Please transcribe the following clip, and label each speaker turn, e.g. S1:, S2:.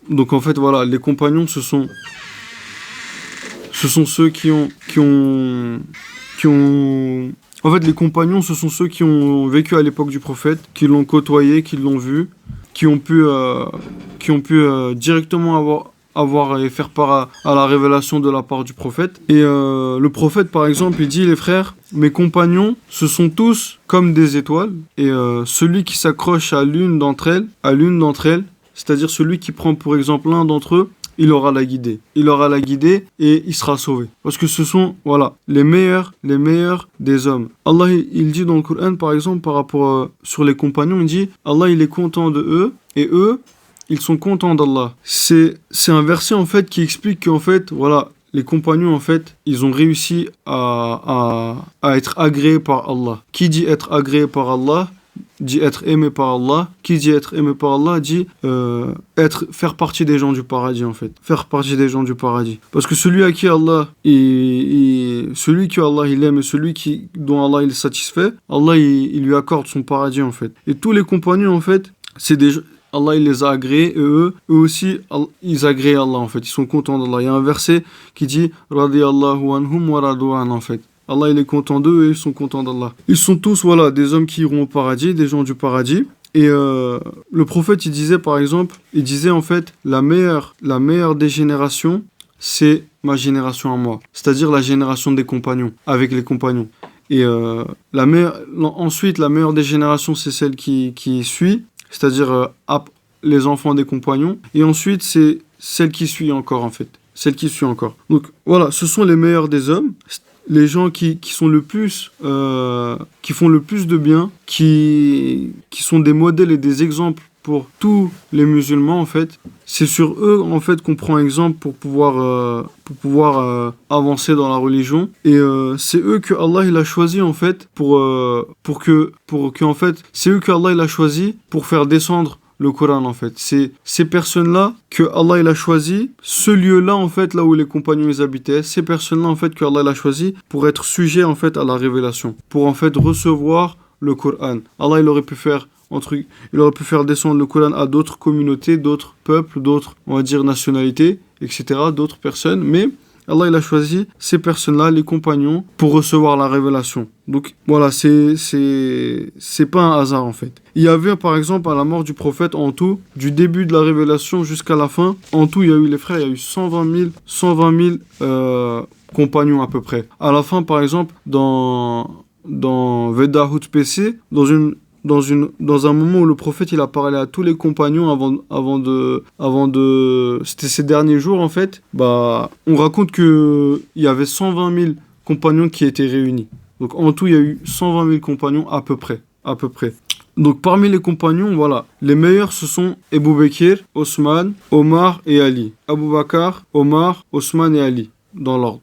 S1: Donc en fait, voilà, les compagnons, ce sont ceux qui ont... En fait, les compagnons, ce sont ceux qui ont vécu à l'époque du prophète, qui l'ont côtoyé, qui l'ont vu, qui ont pu, directement avoir et faire part à la révélation de la part du prophète. Et le prophète, par exemple, il dit, les frères, mes compagnons, ce sont tous comme des étoiles, et celui qui s'accroche à l'une d'entre elles, c'est-à-dire celui qui prend pour exemple l'un d'entre eux, il aura la guidée. Il aura la guidée et il sera sauvé. Parce que ce sont, voilà, les meilleurs des hommes. Allah, il dit dans le Coran, par exemple, par rapport sur les compagnons, il dit, Allah, il est content de eux, et eux, ils sont contents d'Allah. C'est un verset, en fait, qui explique qu'en fait, voilà, les compagnons, en fait, ils ont réussi à être agréés par Allah. Qui dit être agréé par Allah dit être aimé par Allah. Qui dit être aimé par Allah dit faire partie des gens du paradis, en fait. Faire partie des gens du paradis. Parce que celui à qui Allah, celui que Allah il aime et celui dont Allah il est satisfait, Allah il lui accorde son paradis, en fait. Et tous les compagnons, en fait, c'est des Allah il les a agréés et eux aussi ils agréent Allah, en fait. Ils sont contents d'Allah. Il y a un verset qui dit radiyallahu anhum wa radu an, en fait. Allah il est content d'eux et ils sont contents d'Allah. Ils sont tous, voilà, des hommes qui iront au paradis, des gens du paradis. Et le prophète il disait par exemple, en fait, la meilleure des générations, c'est ma génération à moi. C'est-à-dire la génération des compagnons, avec les compagnons. Et ensuite, la meilleure des générations, c'est celle qui suit, c'est-à-dire les enfants des compagnons. Et ensuite, c'est celle qui suit encore, en fait. Celle qui suit encore. Donc voilà, ce sont les meilleurs des hommes. Les gens qui sont le plus, qui font le plus de bien, qui sont des modèles et des exemples pour tous les musulmans, en fait. C'est sur eux, en fait, qu'on prend exemple pour pouvoir avancer dans la religion. Et c'est eux que Allah il a choisi, en fait, c'est eux que Allah il a choisi pour faire descendre le Coran, en fait. C'est ces personnes-là que Allah il a choisi, ce lieu-là, en fait, là où les compagnons ils habitaient, ces personnes-là, en fait, que Allah il a choisi pour être sujet, en fait, à la révélation, pour, en fait, recevoir le Coran. Allah il aurait pu faire descendre le Coran à d'autres communautés, d'autres peuples, d'autres, on va dire, nationalités, etc., d'autres personnes, mais Allah il a choisi ces personnes-là, les compagnons, pour recevoir la révélation. Donc voilà, c'est pas un hasard, en fait. Il y avait par exemple à la mort du prophète, en tout, du début de la révélation jusqu'à la fin, en tout il y a eu, les frères, il y a eu 120 000 compagnons à peu près. À la fin, par exemple, dans Veda PC, dans un moment où le prophète il a parlé à tous les compagnons avant de c'était ces derniers jours, en fait, bah on raconte que il y avait 120 000 compagnons qui étaient réunis. Donc en tout il y a eu 120 000 compagnons à peu près. Donc parmi les compagnons, voilà, les meilleurs ce sont Abu Bakr, Osman, Omar et Ali. Abu Bakr, Omar, Osman et Ali, dans l'ordre.